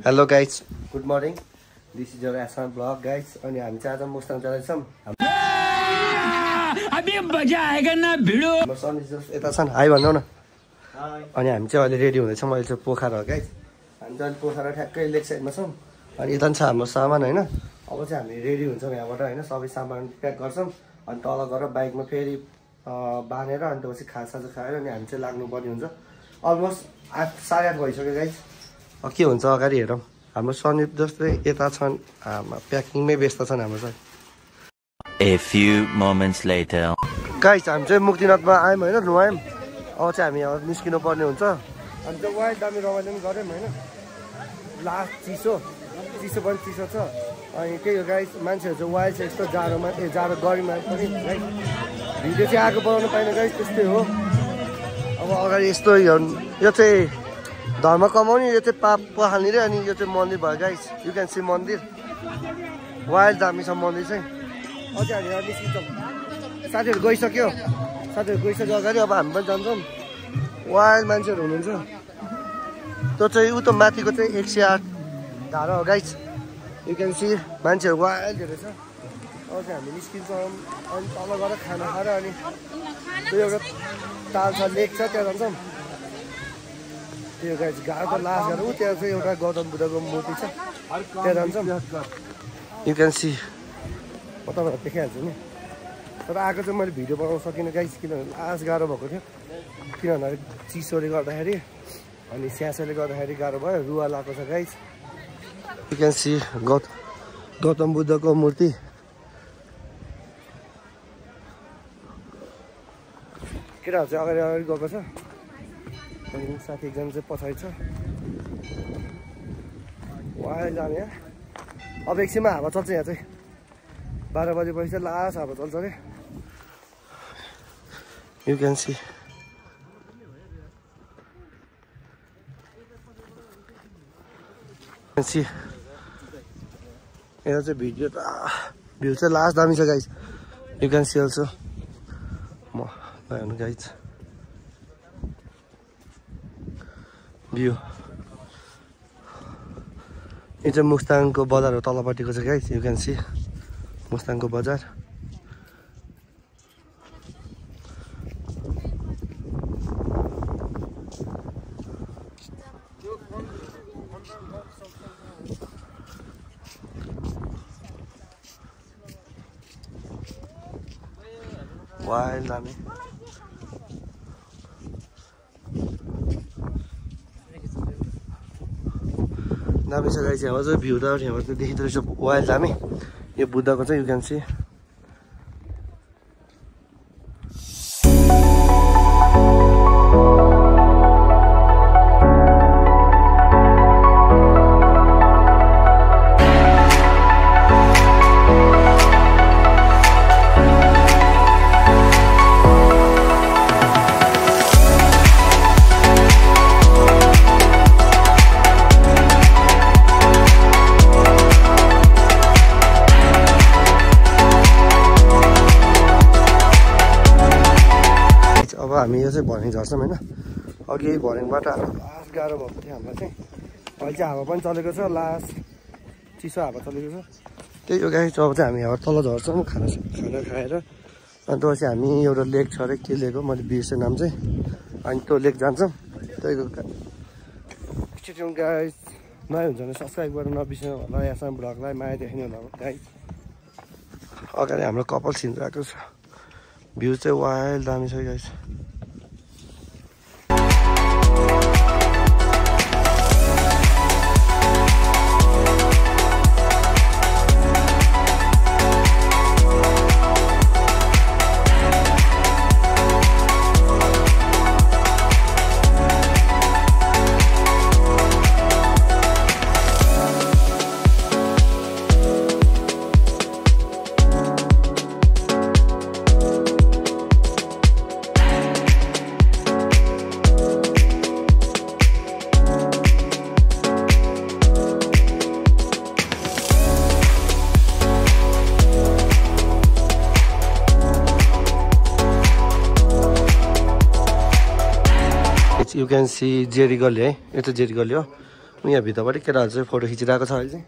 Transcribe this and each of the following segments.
Hello guys, good morning. This is your Assam blog guys. अनि हामी चाहिँ आज मुस्ताङ जाँदैछौँ। अभी मजा आएगा ना भिडो। यता छन्, हाई भन्नु न। अनि हामी चाहिँ अहिले रेडी हुँदैछौँ। अहिले चाहिँ पोखरा हो गाइज। हामी चाहिँ अहिले पोखरा ठ्याक्कै लेक साइडमा छौँ। अनि यता छ हाम्रो सामान होइन। अब चाहिँ हामी रेडी हुन्छौँ यहाँबाट होइन। सबै सामान प्याक गर्छौँ अनि तल गएर बाइकमा फेरि बाँधेर अनि त्यसपछि खाजासाजा खाएर अनि हामी चाहिँ लाग्नुपर्ने हुन्छ। अलमोस्ट 8:30 भइसक्यो गाइज। के हुन्छ अगाडि हेरौँ। हाम्रो सनिप जस्तै यता छन्, प्याकिङमै व्यस्त छन् हाम्रो चाहिँ। A few moments later. Guys हामी चाहिँ मुक्तिनाथमा आयौँ होइन, नुहायौँ। अब चाहिँ हामी अब निस्किनु पर्ने हुन्छ। अनि चाहिँ वाइल्ड दामी रमाइलो पनि गऱ्यौँ होइन। लास्ट चिसो पनि चिसो छ। अनि त्यही हो गाइज, मान्छेहरू चाहिँ वाइल्ड चाहिँ यस्तो जाडोमा जाडो गरममा पनि गाइज भिडियो चाहिँ आगो बनाउनु पाएन गाइज, त्यस्तै हो। अब अगाडि यस्तो यो चाहिँ धर्म कमाउने, यो चाहिँ पाप पहाल्ने रे। अनि यो चाहिँ मन्दिर भयो गाइज। यु क्यान सी मन्दिर, वाइल्ड दामी छ मन्दिर चाहिँ। अझै हामी निस्किन्छौँ। साथीहरू गइसक्यो अगाडि। अब हामी पनि जान्छौँ। वाइल्ड मान्छेहरू हुनुहुन्छ। त्यो चाहिँ उतो माथिको चाहिँ 108 धारा हो गाइज। यु क्यान सी मान्छेहरू वाइल्डहरू छ। अब चाहिँ हामी निस्किन्छौँ। अनि तल गएर खाना खाएर अनि त्यो एउटा ताल छ, लेक छ, त्यहाँ जान्छौँ। त्यो गाइज गाह्रो त लास्ट गरेर त्यहाँ चाहिँ एउटा गौतम बुद्धको मूर्ति छ, त्यहाँ जान्छौँ। यु क्यान सी, म तपाईँलाई देखाइहाल्छु नि। तर आएको चाहिँ मैले भिडियो बनाउन सकिनँ गाइज, किनभने लास्ट गाह्रो भएको थियो। किनभने चिसोले गर्दाखेरि अनि स्यासोले गर्दाखेरि गाह्रो भयो। रुवा लगाएको छ guys. You can see Gautam बुद्धको मूर्ति। केटाहरू चाहिँ अगाडि गएको छ। अनि साथी एकजना चाहिँ पछाडि छ। वाइल्ड जाने यहाँ। अब एकछिनमा हावा चल्छ। यहाँ चाहिँ 12 बजेपछि चाहिँ लास्ट हावा चल्छ अरे। यु क्यान सी यहाँ चाहिँ भ्यू चाहिँ लास्ट दामी छ guys. You can see also म हेर्नु गाइज भ्यू। यो चाहिँ मुस्ताङको बजार हो, तलपट्टिको छ गाइज। यु क्यान सी मुस्ताङको बजार। वाइल्ड दामी। दामी छ गाइज। यहाँबाट चाहिँ भ्यू त यहाँबाट चाहिँ देखिँदो रहेछ वाइल्ड दामी। यो बुद्धको चाहिँ यु क्यान सी। अब हामी यो चाहिँ भर्निङ झर्छौँ होइन। अघि भर्निङबाट लास्ट गाह्रो भएको थियो हामीलाई चाहिँ। अहिले चाहिँ हावा पनि चलेको छ, लास्ट चिसो हावा चलेको छ। त्यही हो गाइस। अब चाहिँ हामी यहाँ तल झर्छौँ खाना खाएर। अनि त्यसपछि हामी एउटा लेक छ अरे, के लेक हो मैले बिर्सेँ नाम चाहिँ। अनि त्यो लेक जान्छौँ। त्यही हो गाइस। नयाँ हुन्छ भने सब्सक्राइब गरेर नबिर्सनु होला आसाम ब्लगलाई। माया देख्ने होला गाइस। अगाडि हाम्रो कपाल छिरिरहेको छ। भ्यू चाहिँ वाइल्ड दामी छ गाइस। You can see जेरी गल्ली है। यो चाहिँ जेरी गल्ली हो। यहाँ भित्रपट्टि केटाहरू चाहिँ फोटो खिचिरहेको छ अहिले चाहिँ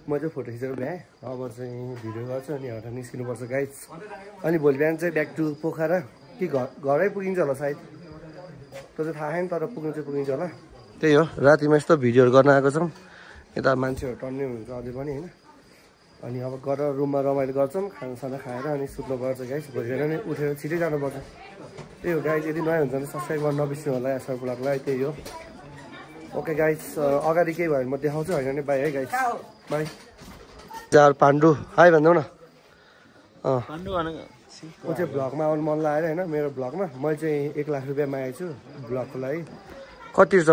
म चाहिँ फोटो खिचेर भ्याएँ अब चाहिँ भिडियो गर्छु अनि एउटा निस्किनुपर्छ गाइस अनि भोलि बिहान चाहिँ ब्याक टु पोखरा कि घरै पुगिन्छ होला सायद त्यो चाहिँ थाहा छैन तर पुग्नु चाहिँ पुगिन्छ होला त्यही हो रातिमा यस्तो भिडियोहरू गर्न आएको छौँ यता मान्छेहरू टन्ने हुन्छ अझै पनि होइन अनि अब गरेर रुममा रमाइलो गर्छौँ खानासाना खाएर अनि सुत्नुपर्छ गाइस भोलि बिहान नै उठेर छिटै जानुपर्छ त्यही हो गाइस यदि नयाँ हुन्छ भने सब्सक्राइब गर्न नबिर्सिनु होला एसआर ब्लगलाई त्यही हो ओके गाइस अगाडि केही भयो भने म देखाउँछु होइन भने बाई है गाइस बाई चार पाण्डु हाई भनिदेऊ न ऊ चाहिँ भ्लगमा आउनु मन लागेर होइन मेरो भ्लगमा मैले चाहिँ 1 लाख रुपियाँ मागेको छु भ्लगको लागि कति छ